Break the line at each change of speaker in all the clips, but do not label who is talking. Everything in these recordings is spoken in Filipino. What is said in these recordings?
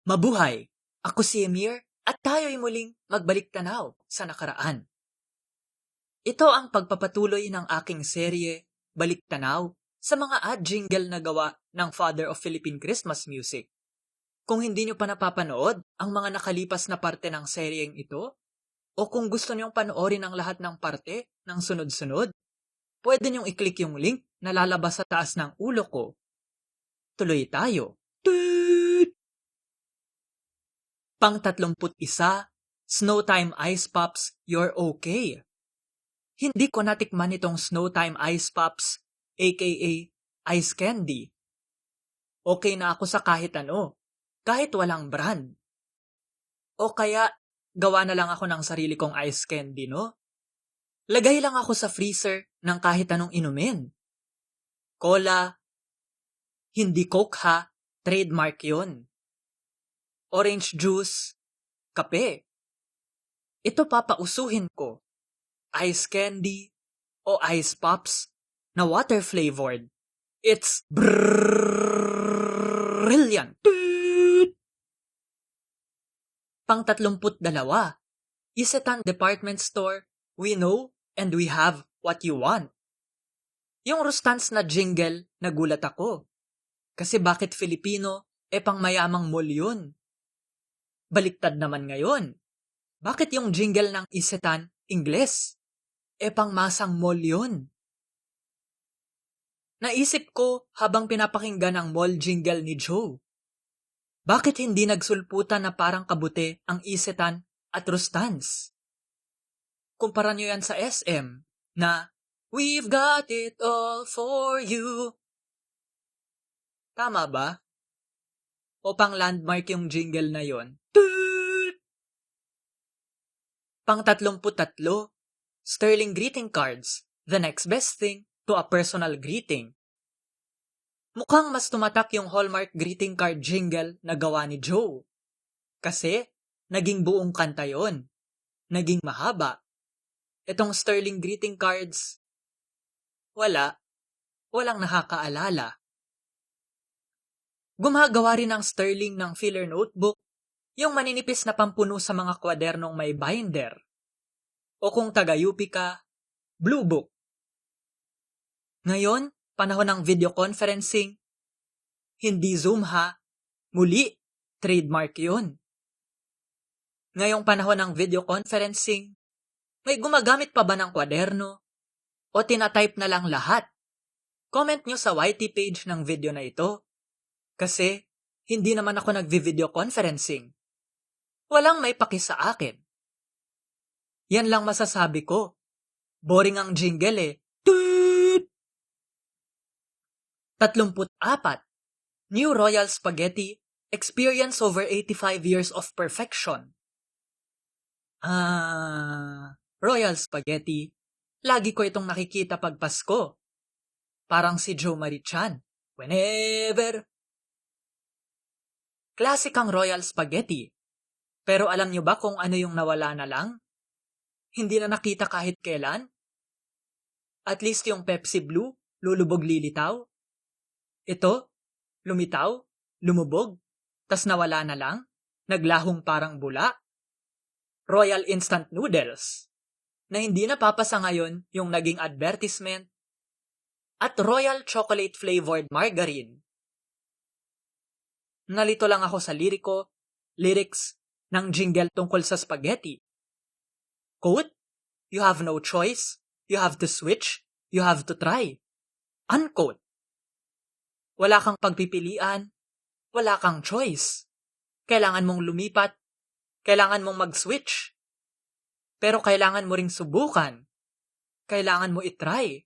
Mabuhay! Ako si Emir at tayo'y muling magbalik-tanaw sa nakaraan. Ito ang pagpapatuloy ng aking serye, Balik-tanaw, sa mga ad jingle na gawa ng Father of Philippine Christmas Music. Kung hindi nyo pa napapanood ang mga nakalipas na parte ng seryeng ito, o kung gusto nyong panoorin ang lahat ng parte ng sunod-sunod, pwede nyong i-click yung link na lalabas sa taas ng ulo ko. Tuloy tayo. Pang-31, Snowtime Ice Pops, You're Okay. Hindi ko natikman itong Snowtime Ice Pops, aka Ice Candy. Okay na ako sa kahit ano, kahit walang brand. O kaya, gawa na lang ako ng sarili kong ice candy, no? Lagay lang ako sa freezer ng kahit anong inumin. Cola, hindi Coke ha, trademark yun. Orange juice, kape. Ito papausuhin ko. Ice candy o ice pops na water flavored. It's brilliant. Pang-32, Isetan Department Store, we know and we have what you want. Yung Rustans na jingle, nagulat ako. Kasi bakit Filipino, pang mayamang mall yun? Baliktad naman ngayon. Bakit yung jingle ng Isetan, Ingles? Pang masang mall yun. Naisip ko habang pinapakinggan ang mall jingle ni Joe. Bakit hindi nagsulputan na parang kabute ang Isetan at Rustans? Kumpara nyo yan sa SM na we've got it all for you. Tama ba? O pang landmark yung jingle na yon? Pang-33, Sterling greeting cards, the next best thing to a personal greeting. Mukhang mas tumatak yung Hallmark greeting card jingle na gawa ni Joe. Kasi, naging buong kanta yon. Naging mahaba. Itong Sterling greeting cards, walang nakakaalala. Gumagawa rin ng Sterling ng filler notebook, yung maninipis na pampuno sa mga kwadernong may binder. O kung taga-UP ka, Blue Book. Ngayon, panahon ng video conferencing, hindi Zoom ha, muli, trademark yun. Ngayong panahon ng video conferencing, may gumagamit pa ba ng kwaderno? O tinatype na lang lahat? Comment nyo sa YT page ng video na ito. Kasi, hindi naman ako nagvi-video conferencing. Walang may paki sa akin. Yan lang masasabi ko. Boring ang jingle eh. 34, New Royal Spaghetti, experience over 85 years of perfection. Royal Spaghetti, lagi ko itong nakikita pag Pasko. Parang si Joe Marichan. Whenever. Classic ang Royal Spaghetti. Pero alam nyo ba kung ano yung nawala na lang? Hindi na nakita kahit kailan? At least yung Pepsi Blue, lulubog lilitaw. Ito, lumitaw, lumubog, tas nawala na lang, naglahong parang bula. Royal Instant Noodles, na hindi napapasa ngayon yung naging advertisement. At Royal Chocolate Flavored Margarine. Nalito lang ako sa lyrics ng jingle tungkol sa spaghetti. Quote, you have no choice, you have to switch, you have to try. Unquote. Wala kang pagpipilian, wala kang choice. Kailangan mong lumipat, kailangan mong mag-switch. Pero kailangan mo ring subukan. Kailangan mo itry.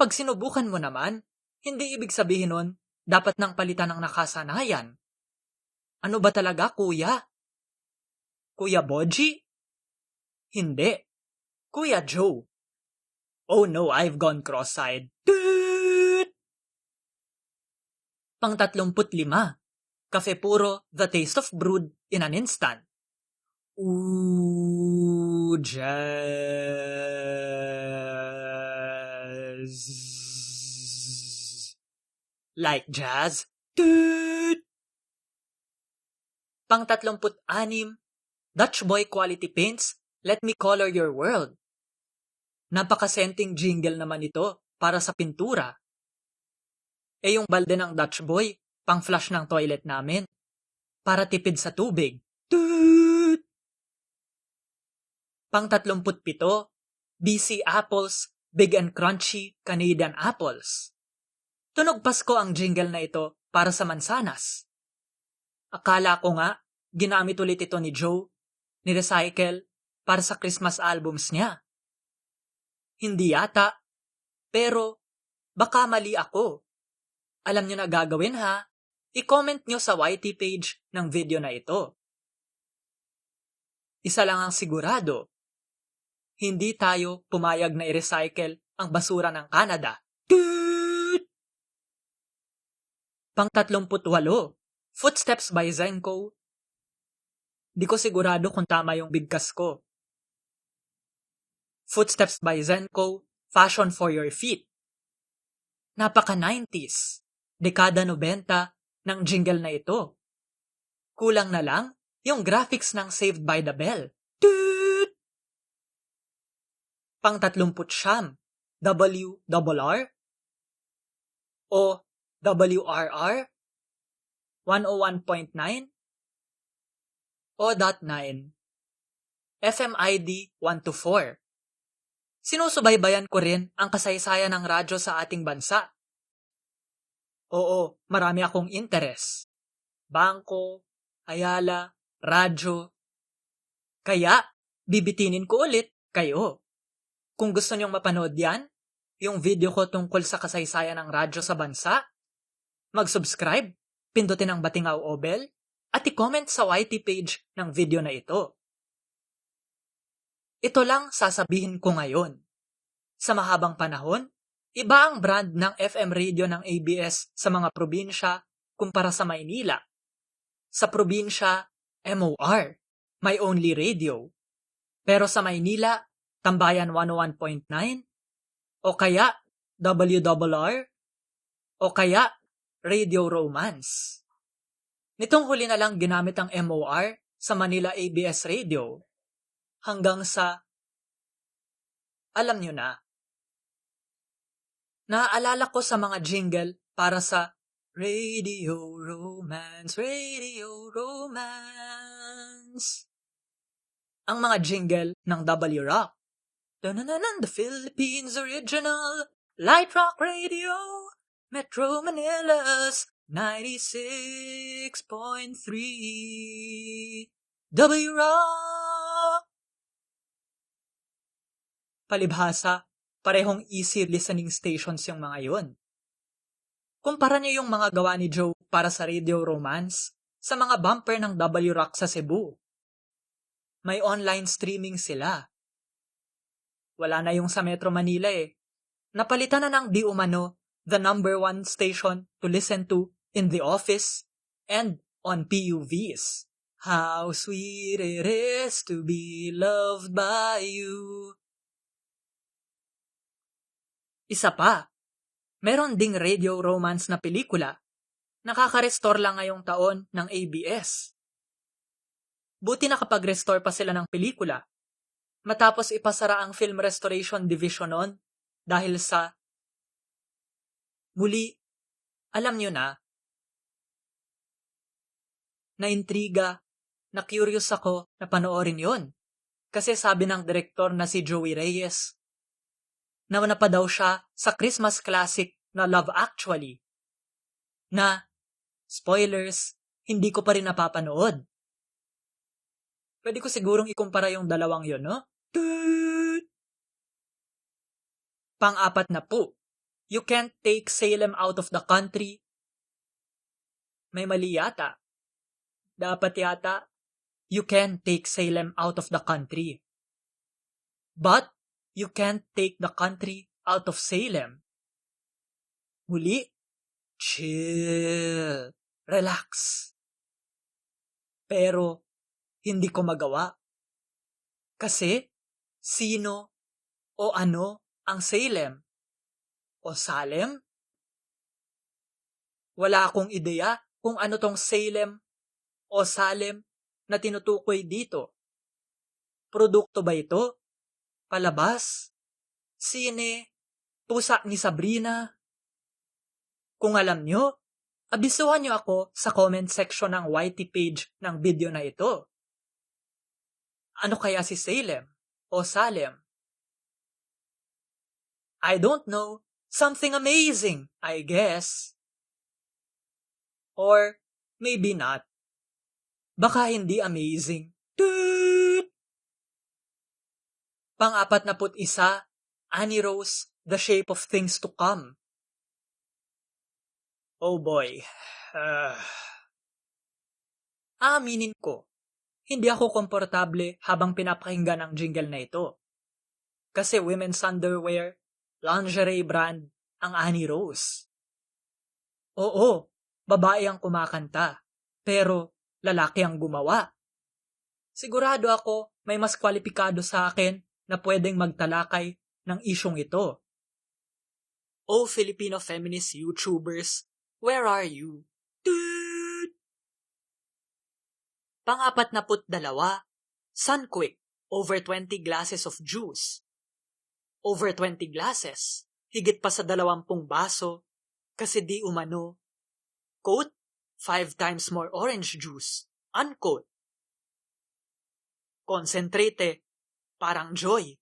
Pag sinubukan mo naman, hindi ibig sabihin nun, dapat nang palitan ng nakasanayan. Ano ba talaga, kuya? Kuya Boji? Hindi. Kuya Joe. Oh no, I've gone cross-eyed. Pang-35, Cafe Puro, the taste of brewed in an instant. Ooh, jazz. Like jazz? Pang-36, Dutch Boy Quality Paints, Let Me Color Your World. Napakasenting jingle naman ito para sa pintura. Yung balde ng Dutch Boy, pang-flush ng toilet namin. Para tipid sa tubig. Toot! Pang-37, BC Apples, Big and Crunchy Canadian Apples. Tunog Pasko ang jingle na ito para sa mansanas. Akala ko nga, ginamit ulit ito ni Joe, ni-recycle, para sa Christmas albums niya. Hindi yata, pero baka mali ako. Alam niyo na gagawin ha, i-comment niyo sa YT page ng video na ito. Isa lang ang sigurado, hindi tayo pumayag na i-recycle ang basura ng Canada. Pang-38, Footsteps by Zenko. Di ko sigurado kung tama yung bigkas ko. Footsteps by Zenko, Fashion for Your Feet. Napaka-90s, dekada 90 ng jingle na ito. Kulang na lang yung graphics ng Saved by the Bell. Toot! Pang-39, WRR o WRR 101.9 o .9 FMID 124. Sinusubaybayan ko rin ang kasaysayan ng radyo sa ating bansa. Oo, marami akong interes. Bangko, Ayala, radyo. Kaya, bibitinin ko ulit kayo. Kung gusto niyong mapanood yan, yung video ko tungkol sa kasaysayan ng radyo sa bansa, mag-subscribe, pindutin ang batingaw o bell, at i-comment sa YT page ng video na ito. Ito lang sasabihin ko ngayon. Sa mahabang panahon, iba ang brand ng FM radio ng ABS sa mga probinsya kumpara sa Maynila. Sa probinsya, MOR, My Only Radio. Pero sa Maynila, Tambayan 101.9 o kaya WRR o kaya Radio Romance. Nitong huli na lang ginamit ang MOR sa Manila ABS Radio hanggang sa alam nyo na. Naaalala ko sa mga jingle para sa Radio Romance, Radio Romance. Ang mga jingle ng W-Rock. The Philippines Original Light Rock Radio, Metro Manila's 96.3 W-Rock. Palibhasa, parehong easy listening stations yung mga yon. Kumpara niyo yung mga gawa ni Joe para sa Radio Romance sa mga bumper ng W-Rock sa Cebu. May online streaming sila. Wala na yung sa Metro Manila eh. Napalitan na ng di umano the number 1 station to listen to in the office and on PUVs. How sweet it is to be loved by you. Isa pa, meron ding Radio Romance na pelikula. Nakaka-restore lang ngayong taon ng ABS. Buti nakapag-restore pa sila ng pelikula. Matapos ipasara ang Film Restoration Division noon dahil sa muli, alam nyo na intriga, na curious ako na panoorin yon. Kasi sabi ng direktor na si Joey Reyes, nauna pa daw siya sa Christmas classic na Love Actually, na, spoilers, hindi ko pa rin napapanood. Pwede ko sigurong ikumpara yung dalawang yon, no? Pang-4, You Can't Take Salem Out of the Country. May mali yata. Dapat yata, You Can Take Salem Out of the Country. But, You Can't Take the Country Out of Salem. Muli, chill, relax. Pero, hindi ko magawa. Kasi, sino o ano ang Salem? O Salem? Wala akong ideya kung ano tong Salem o Salem na tinutukoy dito? Produkto ba ito? Palabas? Sine? Pusa ni Sabrina? Kung alam nyo, abisuhan nyo ako sa comment section ng YT page ng video na ito. Ano kaya si Salem o Salem? I don't know. Something amazing, I guess. Or maybe not. Baka hindi amazing. Toot! Pang-41, Annie Rose, The Shape of Things to Come. Oh boy. Aaminin ko, hindi ako komportable habang pinapakinggan ang jingle na ito. Kasi women's underwear, lingerie brand, ang Annie Rose. Oo, babae ang kumakanta, pero lalaki ang gumawa. Sigurado ako may mas kwalipikado sa akin na pwedeng magtalakay ng isyong ito. Oh Filipino feminist YouTubers, where are you? Toot! Pang-42, Sunquick, over 20 glasses of juice. Over 20 glasses, higit pa sa 20 baso, kasi di umano. Quote, 5 times more orange juice. Unquote. Concentrate, parang joy.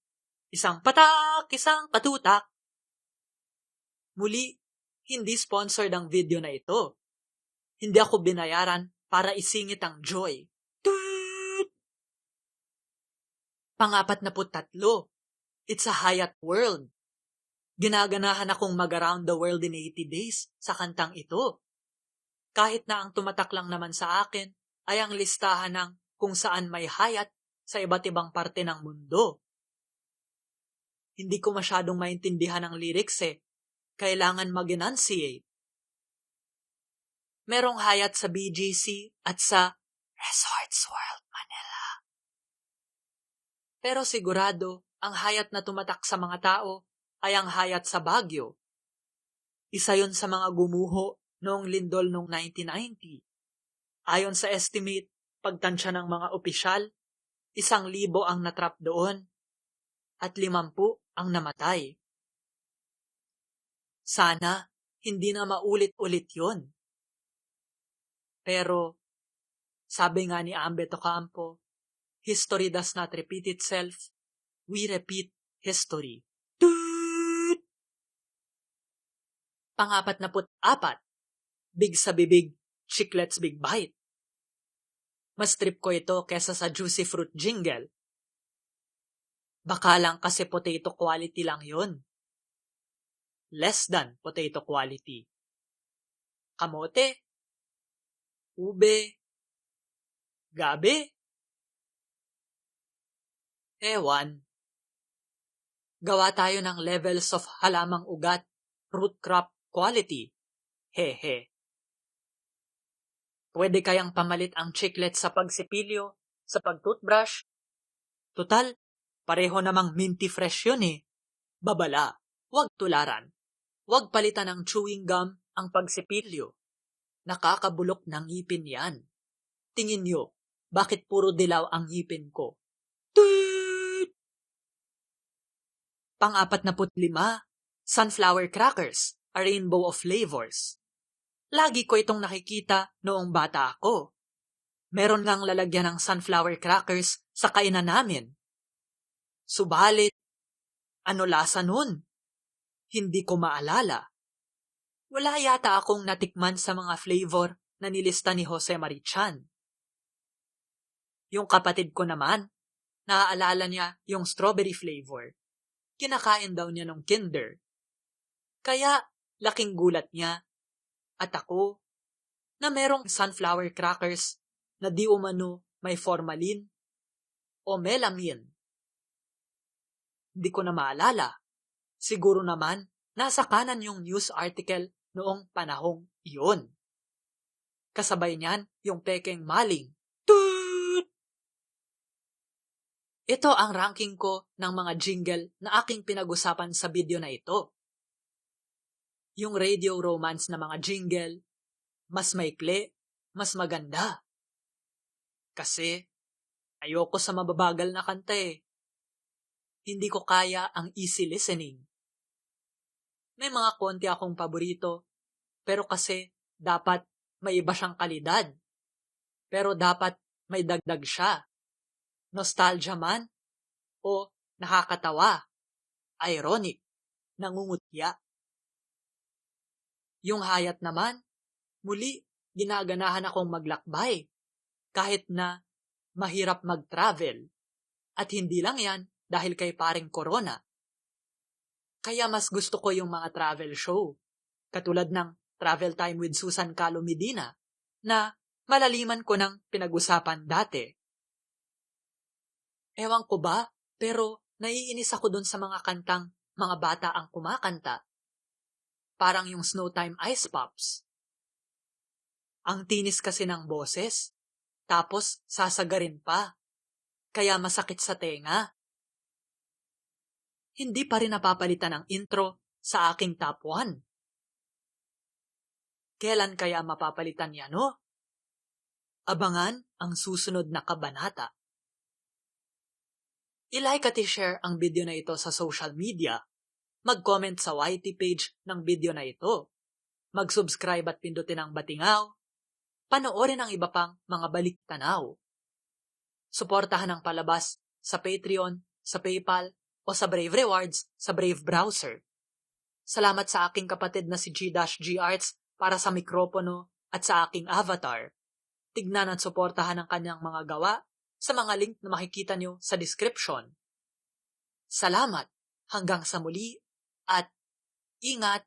Isang patak, isang patutak. Muli, hindi sponsored ang video na ito. Hindi ako binayaran para isingit ang joy. Toot! Pang-43, It's a Hyatt World. Ginaganahan akong mag-around the world in 80 days sa kantang ito. Kahit na ang tumatak lang naman sa akin ay ang listahan ng kung saan may Hyatt sa iba't ibang parte ng mundo. Hindi ko masyadong maintindihan ang lyrics eh. Kailangan mag-enunciate. Merong Hyatt sa BGC at sa Resorts World Manila. Pero sigurado, ang Hyatt na tumatak sa mga tao ay ang Hyatt sa Baguio. Isa yon sa mga gumuho noong lindol noong 1990. Ayon sa estimate, pagtansya ng mga opisyal, 1,000 ang natrap doon at 50 ang namatay. Sana hindi na maulit-ulit yon. Pero, sabi nga ni Ambeto Campo, history does not repeat itself, we repeat history. Toot! Pang-44, Big sa bibig, chiclets big bite. Mas trip ko ito kesa sa juicy fruit jingle. Baka lang kasi potato quality lang yon. Less than potato quality. Kamote, ube, gabi. Ewan. Gawa tayo ng levels of halamang ugat, root crop quality. Hehe. Pwede kayang pamalit ang chiclet sa pagsipilyo, sa pagtoothbrush. Tutal, pareho namang minty fresh yun eh. Babala, wag tularan. Wag palitan ng chewing gum ang pagsipilyo. Nakakabulok ng ngipin yan. Tingin nyo, bakit puro dilaw ang ngipin ko? Toot! Pang-45, sunflower crackers, a rainbow of flavors. Lagi ko itong nakikita noong bata ako. Meron ngang lalagyan ng sunflower crackers sa kainan namin. Subalit, ano lasa nun? Hindi ko maalala. Wala yata akong natikman sa mga flavor na nilista ni Jose Marichan. Yung kapatid ko naman, naaalala niya yung strawberry flavor. Kinakain daw niya nung kinder. Kaya, laking gulat niya. At ako, na merong sunflower crackers na di umano may formalin o melamine. Hindi ko na maalala. Siguro naman, nasa kanan yung news article noong panahong iyon. Kasabay niyan yung pekeng maling. Toot! Ito ang ranking ko ng mga jingle na aking pinag-usapan sa video na ito. Yung radio romance na mga jingle, mas maikli, mas maganda. Kasi ayoko sa mababagal na kanta eh. Hindi ko kaya ang easy listening. May mga konti akong paborito, pero kasi dapat may iba siyang kalidad. Pero dapat may dagdag siya. Nostalgia man o nakakatawa, ironic, nangungutya. Yung hayat naman, muli ginaganahan akong maglakbay kahit na mahirap mag-travel. At hindi lang yan dahil kay paring Corona. Kaya mas gusto ko yung mga travel show, katulad ng Travel Time with Susan Calo Medina, na malaliman ko ng pinag-usapan dati. Ewan ko ba, pero naiinis ako dun sa mga kantang mga bata ang kumakanta. Parang yung Snowtime Ice Pops. Ang tinis kasi ng boses, tapos sasagarin pa, kaya masakit sa tenga. Hindi pa rin napapalitan ang intro sa aking top 1. Kailan kaya mapapalitan yan, no? Abangan ang susunod na kabanata. I-like at i-share ang video na ito sa social media. Mag-comment sa YT page ng video na ito. Mag-subscribe at pindutin ang batingaw. Panoorin ang iba pang mga balik-tanaw. Suportahan ang palabas sa Patreon, sa PayPal, o sa Brave Rewards sa Brave Browser. Salamat sa aking kapatid na si G-G Arts para sa mikropono at sa aking avatar. Tignan at suportahan ang kanyang mga gawa sa mga link na makikita nyo sa description. Salamat, hanggang sa muli, at ingat!